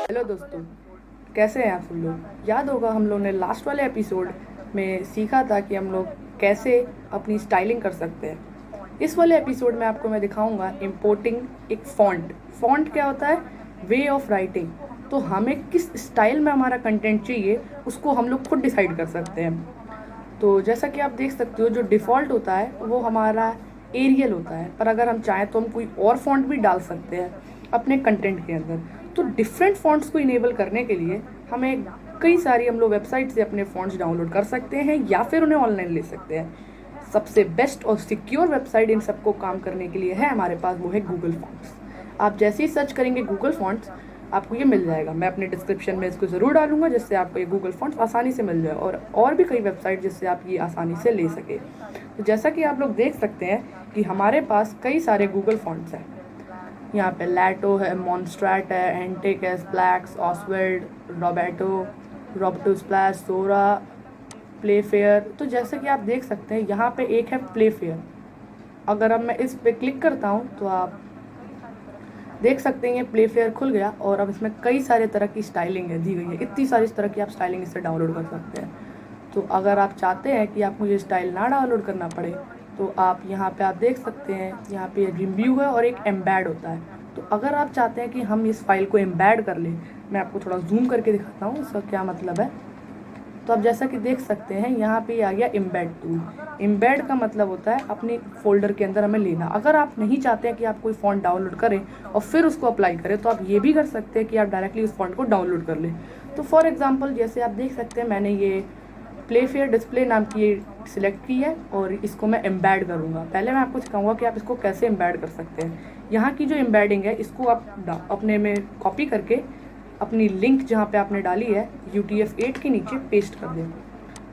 Hello दोस्तों, कैसे हैं आप सब लोग। याद होगा हम लोग ने लास्ट वाले एपिसोड में सीखा था कि हम लोग कैसे अपनी स्टाइलिंग कर सकते हैं। इस वाले एपिसोड में आपको मैं दिखाऊंगा इम्पोर्टिंग एक फ़ॉन्ट। फ़ॉन्ट क्या होता है? Way of writing. तो हमें किस स्टाइल में हमारा कंटेंट चाहिए उसको हम लोग खुद डिसाइड कर सकते हैं। तो जैसा कि आप देख सकते हो, जो डिफ़ॉल्ट होता है वो हमारा एरियल होता है, पर अगर हम चाहें तो हम कोई और फ़ॉन्ट भी डाल सकते हैं अपने कंटेंट के अंदर। तो डिफरेंट फ़ॉन्ट्स को इनेबल करने के लिए हमें कई सारी हम लोग वेबसाइट से अपने फ़ॉन्ट्स डाउनलोड कर सकते हैं या फिर उन्हें ऑनलाइन ले सकते हैं। सबसे बेस्ट और सिक्योर वेबसाइट इन सबको काम करने के लिए है हमारे पास, वो है गूगल फ़ॉन्ट्स। आप जैसे ही सर्च करेंगे गूगल फ़ॉन्ट्स, आपको ये मिल जाएगा। मैं अपने डिस्क्रिप्शन में इसको ज़रूर डालूंगा जिससे आपको ये गूगल फ़ॉन्ट्स आसानी से मिल जाए, और भी कई वेबसाइट जिससे आप ये आसानी से ले सके। तो जैसा कि आप लोग देख सकते हैं कि हमारे पास कई सारे गूगल फ़ॉन्ट्स हैं। यहाँ पे लैटो है, मॉन्स्ट्रैट है, एंटिक है, स्प्लैक्स, ऑसवेल्ड, रोबर्टो स्प्लैश, सोरा, प्लेफेयर। तो जैसे कि आप देख सकते हैं यहाँ पे एक है प्लेफेयर। अगर अब मैं इस पे क्लिक करता हूँ तो आप देख सकते हैं ये प्लेफेयर खुल गया, और अब इसमें कई सारे तरह की स्टाइलिंग है दी गई है। इतनी सारी इस तरह की आप स्टाइलिंग इससे डाउनलोड कर सकते हैं। तो अगर आप चाहते हैं कि आपको ये स्टाइल ना डाउनलोड करना पड़े तो आप यहाँ पे आप देख सकते हैं, यहाँ पे रिव्यू है और एक एम्बेड होता है। तो अगर आप चाहते हैं कि हम इस फाइल को एम्बेड कर लें, मैं आपको थोड़ा जूम करके दिखाता हूँ इसका क्या मतलब है। तो आप जैसा कि देख सकते हैं यहाँ पे आ गया एम्बेड टूल। एम्बेड का मतलब होता है अपनी फोल्डर के अंदर हमें लेना। अगर आप नहीं चाहते हैं कि आप कोई फ़ॉन्ट डाउनलोड करें और फिर उसको अप्लाई करें, तो आप ये भी कर सकते हैं कि आप डायरेक्टली उस फ़ॉन्ट को डाउनलोड कर लें। तो फॉर एग्जांपल जैसे आप देख सकते हैं मैंने ये प्लेफेयर डिस्प्ले नाम की ये सिलेक्ट की है और इसको मैं एम्बेड करूँगा। पहले मैं आपको सिखाऊंगा कि आप इसको कैसे एम्बेड कर सकते हैं। यहाँ की जो एम्बेडिंग है इसको आप अपने में कॉपी करके अपनी लिंक जहाँ पे आपने डाली है UTF-8 के नीचे पेस्ट कर दें।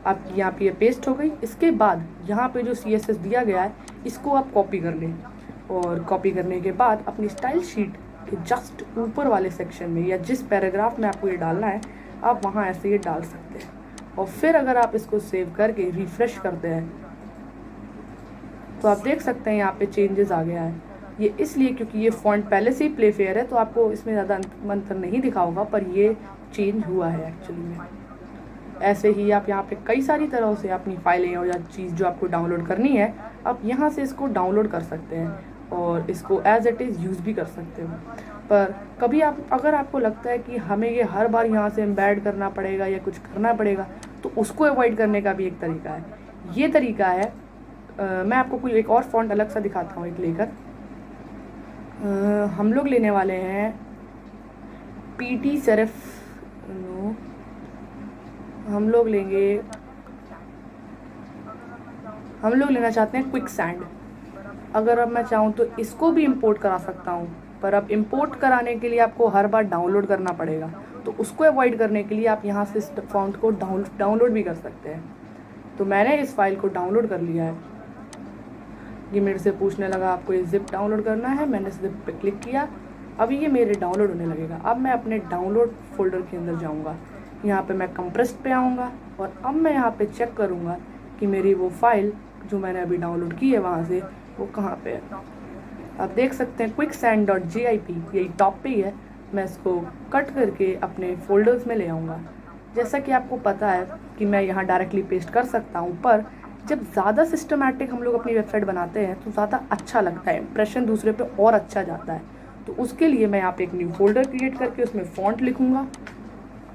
आप यहाँ पे ये पेस्ट हो गई। इसके बाद यहाँ पे जो CSS दिया गया है इसको आप कॉपी कर लें, और कॉपी करने के बाद अपनी स्टाइल शीट के जस्ट ऊपर वाले सेक्शन में या जिस पैराग्राफ में आपको ये डालना है आप वहाँ ऐसे ये डाल सकते हैं। और फिर अगर आप इसको सेव करके रिफ़्रेश करते हैं तो आप देख सकते हैं यहाँ पे चेंजेस आ गया है। ये इसलिए क्योंकि ये फ़ॉन्ट पहले से ही प्लेफेयर है, तो आपको इसमें ज़्यादा अंतर नहीं दिखा होगा, पर ये चेंज हुआ है एक्चुअली में। ऐसे ही आप यहाँ पे कई सारी तरह से अपनी फाइलें और या चीज़ जो आपको डाउनलोड करनी है, आप यहाँ से इसको डाउनलोड कर सकते हैं और इसको एज इट इज़ यूज़ भी कर सकते हो। पर कभी अगर आपको लगता है कि हमें ये हर बार यहाँ से एम्बेड करना पड़ेगा या कुछ करना पड़ेगा, तो उसको अवॉइड करने का भी एक तरीका है। ये तरीका है, मैं आपको कोई एक और फ़ॉन्ट अलग सा दिखाता हूँ एक लेकर। हम लोग लेने वाले हैं PT सेरेफ, नो, हम लोग लेना चाहते हैं क्विक सैंड। अगर अब मैं चाहूँ तो इसको भी इंपोर्ट करा सकता हूँ, पर अब इंपोर्ट कराने के लिए आपको हर बार डाउनलोड करना पड़ेगा। तो उसको अवॉइड करने के लिए आप यहाँ से इस फ़ॉन्ट को डाउनलोड भी कर सकते हैं। तो मैंने इस फाइल को डाउनलोड कर लिया है। ये मेरे से पूछने लगा आपको ये ज़िप डाउनलोड करना है, मैंने ज़िप पे क्लिक किया। अभी ये मेरे डाउनलोड होने लगेगा। अब मैं अपने डाउनलोड फोल्डर के अंदर जाऊँगा, यहाँ पे मैं कंप्रेस्ड पे आऊँगा और अब मैं यहाँ पे चेक करूँगा कि मेरी वो फाइल जो मैंने अभी डाउनलोड की है वहाँ से वो कहाँ पे है। आप देख सकते हैं quicksand.jip यही टॉप पे ही है। मैं इसको कट करके अपने फोल्डर्स में ले आऊँगा। जैसा कि आपको पता है कि मैं यहाँ डायरेक्टली पेस्ट कर सकता हूँ, पर जब ज़्यादा सिस्टमैटिक हम लोग अपनी वेबसाइट बनाते हैं तो ज़्यादा अच्छा लगता है, इंप्रेशन दूसरे पे और अच्छा जाता है। तो उसके लिए मैं यहाँ पे एक न्यू फोल्डर क्रिएट करके उसमें फ़ॉन्ट लिखूँगा,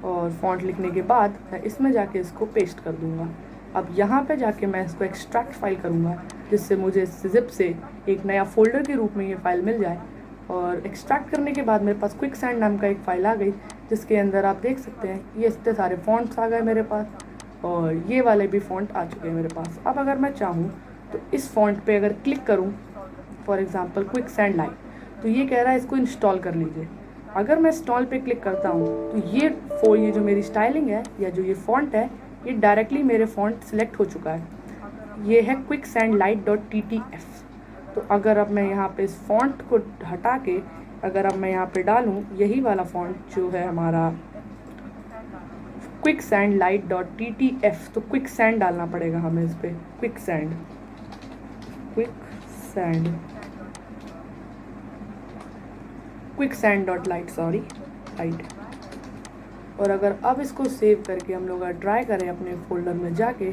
और फ़ॉन्ट लिखने के बाद मैं इसमें जाके इसको पेस्ट कर दूँगा। अब यहाँ पे जाके मैं इसको एक्सट्रैक्ट फाइल करूँगा जिससे मुझे ज़िप से एक नया फ़ोल्डर के रूप में ये फ़ाइल मिल जाए। और एक्सट्रैक्ट करने के बाद मेरे पास क्विकसैंड नाम का एक फ़ाइल आ गई, जिसके अंदर आप देख सकते हैं ये इतने सारे फ़ॉन्ट्स आ गए मेरे पास, और ये वाले भी फ़ॉन्ट आ चुके हैं मेरे पास। अब अगर मैं चाहूँ तो इस फ़ॉन्ट पे अगर क्लिक करूँ, फॉर एग्ज़ाम्पल क्विकसैंड लाइट, तो ये कह रहा है इसको इंस्टॉल कर लीजिए। अगर मैं इंस्टॉल पे क्लिक करता हूँ तो ये जो मेरी स्टाइलिंग है या जो ये फ़ॉन्ट है ये डायरेक्टली मेरे फ़ॉन्ट सिलेक्ट हो चुका है। ये है quicksandlight.ttf। तो अगर अब मैं यहाँ पे इस फ़ॉन्ट को हटा के अगर अब मैं यहाँ पे डालूँ यही वाला फ़ॉन्ट जो है हमारा quicksandlight.ttf, तो क्विकसैंड डालना पड़ेगा हमें इस पर, क्विकसैंड क्विकसैंड.light, सॉरी, लाइट। और अगर अब इसको सेव करके हम लोग ट्राई करें अपने फोल्डर में जाके,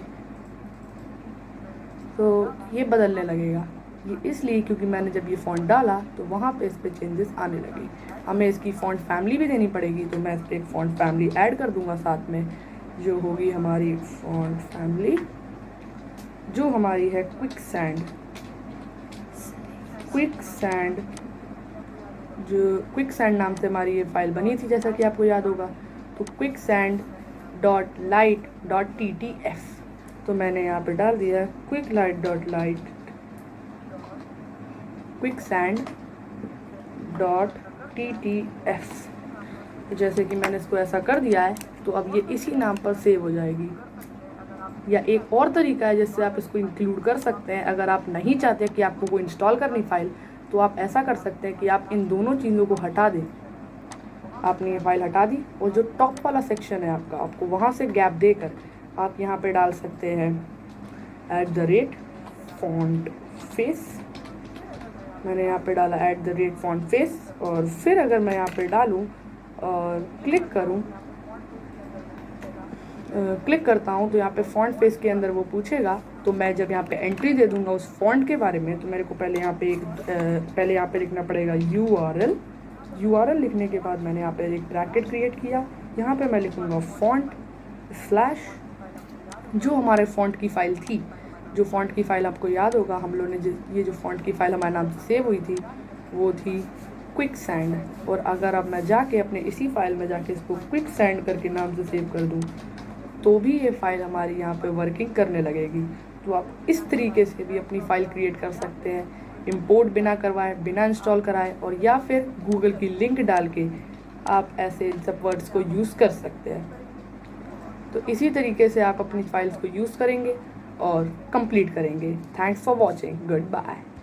तो ये बदलने लगेगा। ये इसलिए क्योंकि मैंने जब ये फ़ॉन्ट डाला तो वहाँ पे इस पर चेंजेस आने लगे। हमें इसकी फ़ॉन्ट फैमिली भी देनी पड़ेगी, तो मैं इस पर एक फ़ॉन्ट फैमिली ऐड कर दूँगा साथ में, जो होगी हमारी फ़ॉन्ट फैमिली, जो हमारी है क्विकसैंड। जो क्विकसैंड नाम से हमारी ये फाइल बनी थी, जैसा कि आपको याद होगा। तो quicksand.light.ttf, तो मैंने यहाँ पे डाल दिया quicksand.ttf। तो जैसे कि मैंने इसको ऐसा कर दिया है, तो अब ये इसी नाम पर सेव हो जाएगी। या एक और तरीका है जिससे आप इसको इंक्लूड कर सकते हैं, अगर आप नहीं चाहते कि आपको कोई इंस्टॉल करनी फाइल, तो आप ऐसा कर सकते हैं कि आप इन दोनों चीज़ों को हटा दें। आपने ये फाइल हटा दी और जो टॉप वाला सेक्शन है आपका, आपको वहाँ से गैप देकर आप यहाँ पे डाल सकते हैं @fontface। मैंने यहाँ पे डाला @fontface, और फिर अगर मैं यहाँ पे डालूँ और क्लिक करता हूँ, तो यहाँ पे फॉन्ट फेस के अंदर वो पूछेगा। तो मैं जब यहाँ पे एंट्री दे दूँगा उस फॉन्ट के बारे में, तो मेरे को पहले यहाँ पे लिखना पड़ेगा URL लिखने के बाद मैंने यहाँ पे एक ब्रैकेट क्रिएट किया। यहाँ पे मैं लिखूँगा फॉन्ट स्लैश, जो हमारे फॉन्ट की फ़ाइल थी, जो फॉन्ट की फ़ाइल आपको याद होगा, हम लोगों ने ये जो फॉन्ट की फ़ाइल हमारे नाम से सेव हुई थी, वो थी क्विकसैंड। और अगर अब मैं जाके अपने इसी फाइल में जाके इसको क्विकसैंड करके नाम से सेव कर दूँ, तो भी ये फ़ाइल हमारी यहाँ पे वर्किंग करने लगेगी। तो आप इस तरीके से भी अपनी फ़ाइल क्रिएट कर सकते हैं, इंपोर्ट बिना करवाए, बिना इंस्टॉल कराए, और या फिर गूगल की लिंक डाल के आप ऐसे सब वर्ड्स को यूज़ कर सकते हैं। तो इसी तरीके से आप अपनी फाइल्स को यूज़ करेंगे और कंप्लीट करेंगे। Thanks for watching, good bye.